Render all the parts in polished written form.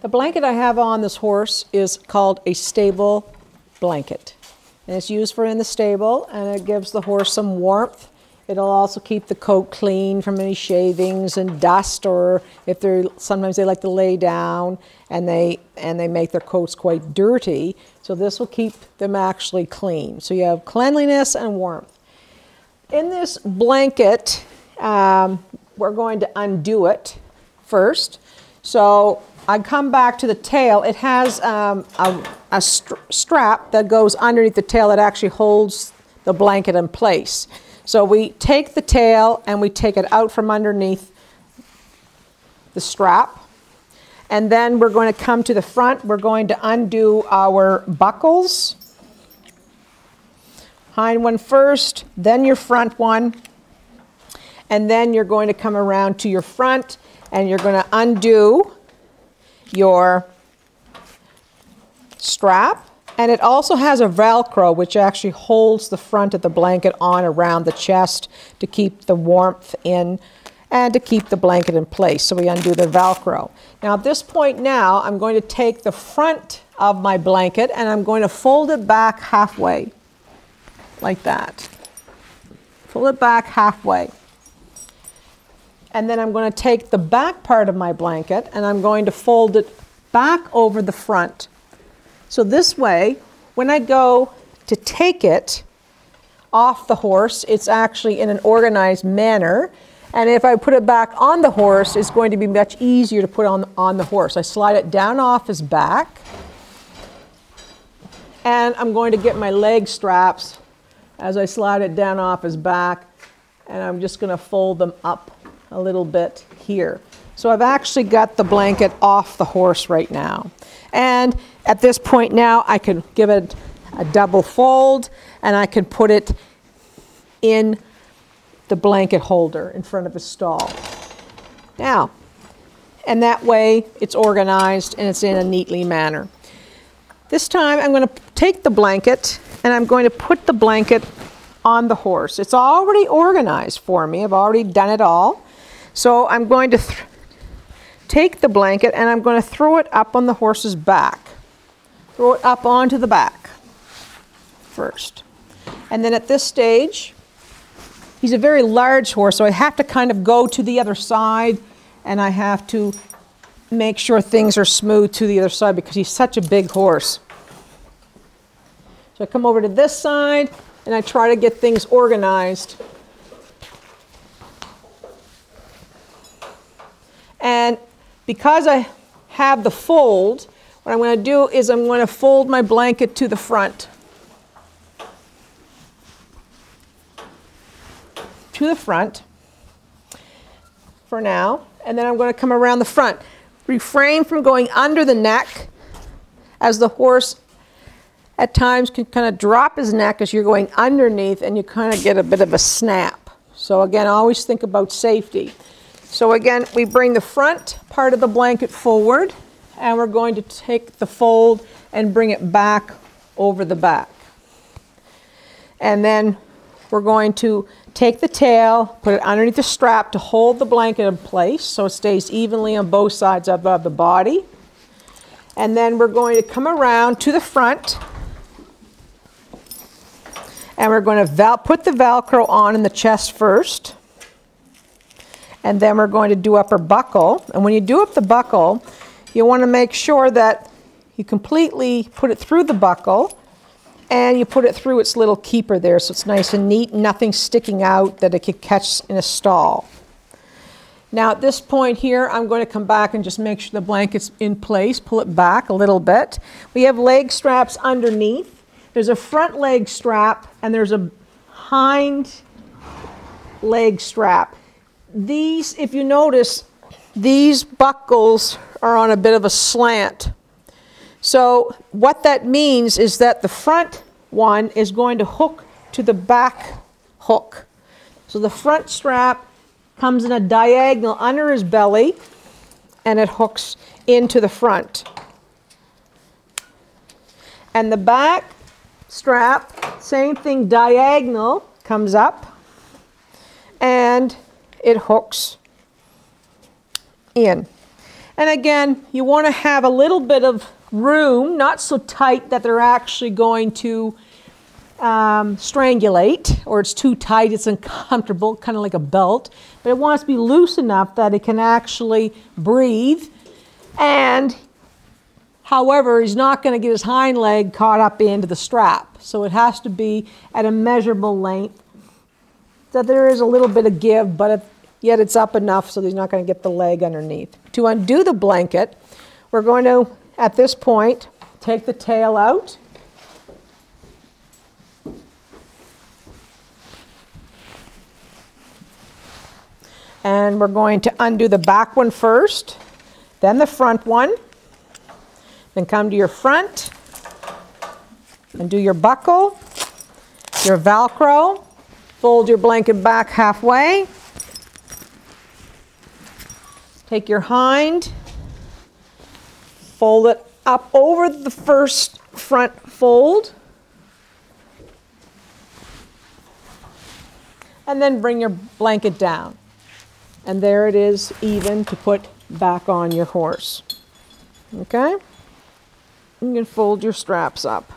The blanket I have on this horse is called a stable blanket. And it's used for in the stable, and it gives the horse some warmth. It'll also keep the coat clean from any shavings and dust, or if they're, sometimes they like to lay down and they make their coats quite dirty. So this will keep them actually clean. So you have cleanliness and warmth. In this blanket, we're going to undo it first. So I come back to the tail. It has a strap that goes underneath the tail that actually holds the blanket in place. So we take the tail and we take it out from underneath the strap. And then we're going to come to the front. We're going to undo our buckles. Hind one first, then your front one. And then you're going to come around to your front and you're going to undo your strap. And it also has a Velcro which actually holds the front of the blanket on around the chest to keep the warmth in and to keep the blanket in place. So we undo the Velcro. Now at this point now, I'm going to take the front of my blanket and I'm going to fold it back halfway, like that. Fold it back halfway. And then I'm going to take the back part of my blanket and I'm going to fold it back over the front. So this way, when I go to take it off the horse, it's actually in an organized manner. And if I put it back on the horse, it's going to be much easier to put on the horse. I slide it down off his back. And I'm going to get my leg straps as I slide it down off his back. And I'm just going to fold them up a little bit here. So I've actually got the blanket off the horse right now. And at this point now, I can give it a double fold and I can put it in the blanket holder in front of the stall. Now, and that way it's organized and it's in a neatly manner. This time I'm going to take the blanket and I'm going to put the blanket on the horse. It's already organized for me. I've already done it all. So I'm going to take the blanket and I'm going to throw it up on the horse's back. Throw it up onto the back first. And then at this stage, he's a very large horse, so I have to kind of go to the other side and I have to make sure things are smooth to the other side because he's such a big horse. So I come over to this side and I try to get things organized. And because I have the fold, what I'm going to do is I'm going to fold my blanket to the front. To the front for now. And then I'm going to come around the front. Refrain from going under the neck, as the horse at times can kind of drop his neck as you're going underneath and you kind of get a bit of a snap. So again, always think about safety. So again, we bring the front part of the blanket forward and we're going to take the fold and bring it back over the back. And then we're going to take the tail, put it underneath the strap to hold the blanket in place so it stays evenly on both sides of the body. And then we're going to come around to the front and we're going to put the Velcro on in the chest first. And then we're going to do up her buckle. And when you do up the buckle, you want to make sure that you completely put it through the buckle and you put it through its little keeper there so it's nice and neat, nothing sticking out that it could catch in a stall. Now at this point here, I'm going to come back and just make sure the blanket's in place, pull it back a little bit. We have leg straps underneath. There's a front leg strap and there's a hind leg strap. These, if you notice, these buckles are on a bit of a slant. So what that means is that the front one is going to hook to the back hook. So the front strap comes in a diagonal under his belly and it hooks into the front. And the back strap, same thing, diagonal, comes up and it hooks in. And again, you want to have a little bit of room, not so tight that they're actually going to strangulate, or it's too tight, it's uncomfortable, kind of like a belt. But it wants to be loose enough that it can actually breathe. And however, he's not going to get his hind leg caught up into the strap. So it has to be at a measurable length, that there is a little bit of give, but yet it's up enough so that he's not going to get the leg underneath. To undo the blanket, we're going to, at this point, take the tail out. And we're going to undo the back one first, then the front one. Then come to your front and do your buckle, your Velcro. Fold your blanket back halfway. Take your hind, fold it up over the first front fold, and then bring your blanket down. And there it is, even to put back on your horse. Okay? You can fold your straps up.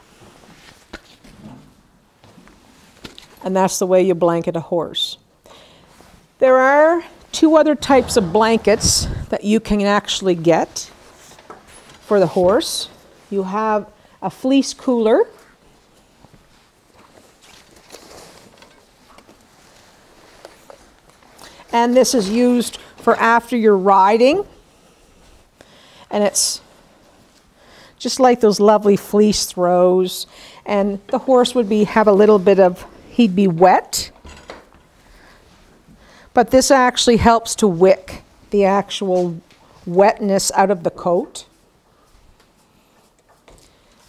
And that's the way you blanket a horse. There are two other types of blankets that you can actually get for the horse. You have a fleece cooler. And this is used for after you're riding. And it's just like those lovely fleece throws. And the horse would have a little bit of, he'd be wet. But this actually helps to wick the actual wetness out of the coat.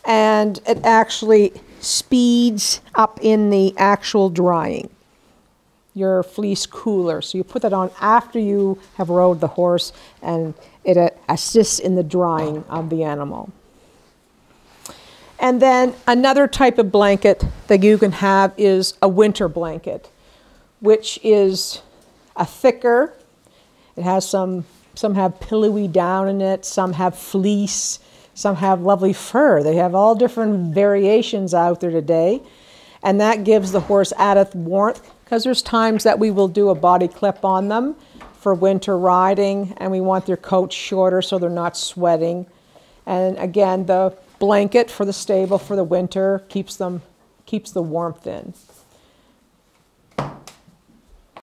And it actually speeds up in the actual drying, your fleece cooler. So you put that on after you have rode the horse, and it assists in the drying of the animal. And then another type of blanket that you can have is a winter blanket, which is a thicker. It has some have pillowy down in it, some have fleece, some have lovely fur. They have all different variations out there today. And that gives the horse added warmth, because there's times that we will do a body clip on them for winter riding, and we want their coat shorter so they're not sweating. And again, the blanket for the stable for the winter keeps the warmth in.